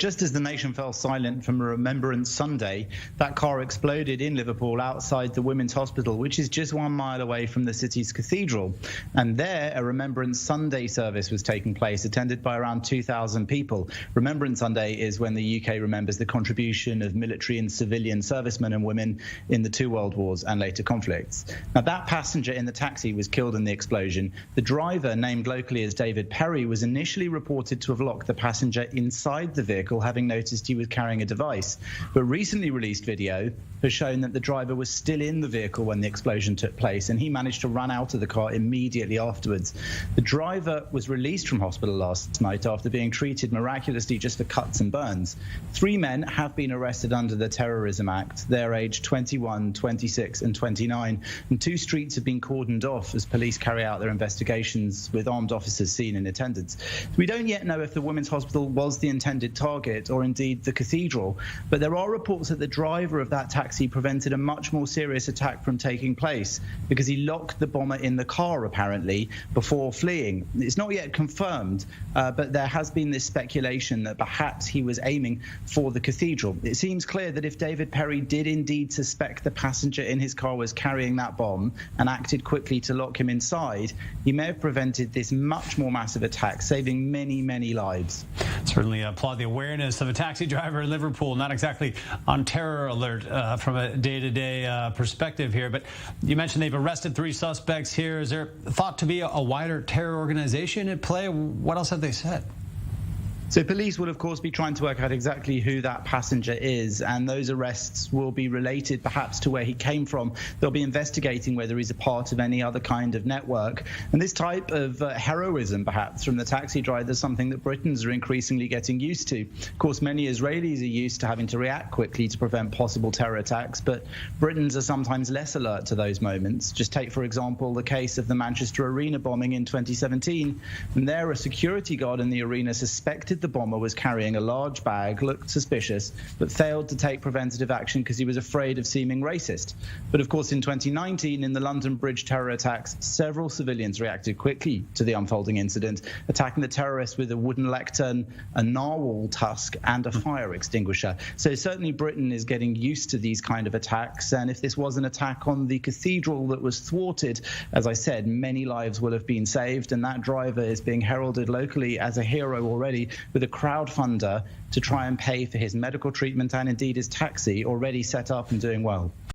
Just as the nation fell silent from a Remembrance Sunday, that car exploded in Liverpool outside the Women's Hospital, which is just 1 mile away from the city's cathedral. And there, a Remembrance Sunday service was taking place, attended by around 2,000 people. Remembrance Sunday is when the UK remembers the contribution of military and civilian servicemen and women in the 2 world wars and later conflicts. Now, that passenger in the taxi was killed in the explosion. The driver, named locally as David Perry, was initially reported to have locked the passenger inside the vehicle, having noticed he was carrying a device. But recently released video has shown that the driver was still in the vehicle when the explosion took place, and he managed to run out of the car immediately afterwards. The driver was released from hospital last night after being treated miraculously just for cuts and burns. 3 men have been arrested under the Terrorism Act. They're aged 21, 26 and 29, and 2 streets have been cordoned off as police carry out their investigations with armed officers seen in attendance. We don't yet know if the Women's Hospital was the intended target or indeed the cathedral, but there are reports that the driver of that taxi prevented a much more serious attack from taking place because he locked the bomber in the car, apparently, before fleeing. It's not yet confirmed, but there has been this speculation that perhaps he was aiming for the cathedral. It seems clear that if David Perry did indeed suspect the passenger in his car was carrying that bomb and acted quickly to lock him inside, he may have prevented this much more massive attack, saving many, many lives. Certainly applaud the awareness of a taxi driver in Liverpool, not exactly on terror alert from a day-to-day perspective here, but you mentioned they've arrested 3 suspects here. Is there thought to be a wider terror organization at play? What else have they said? So police will, of course, be trying to work out exactly who that passenger is, and those arrests will be related perhaps to where he came from. They'll be investigating whether he's a part of any other kind of network. And this type of heroism, perhaps, from the taxi driver is something that Britons are increasingly getting used to. Of course, many Israelis are used to having to react quickly to prevent possible terror attacks, but Britons are sometimes less alert to those moments. Just take, for example, the case of the Manchester Arena bombing in 2017. And there, a security guard in the arena suspected the bomber was carrying a large bag, looked suspicious, but failed to take preventative action because he was afraid of seeming racist. But of course, in 2019, in the London Bridge terror attacks, several civilians reacted quickly to the unfolding incident, attacking the terrorists with a wooden lectern, a narwhal tusk, and a fire extinguisher. So certainly Britain is getting used to these kind of attacks. And if this was an attack on the cathedral that was thwarted, as I said, many lives will have been saved. And that driver is being heralded locally as a hero already, with a crowdfunder to try and pay for his medical treatment and indeed his taxi already set up and doing well.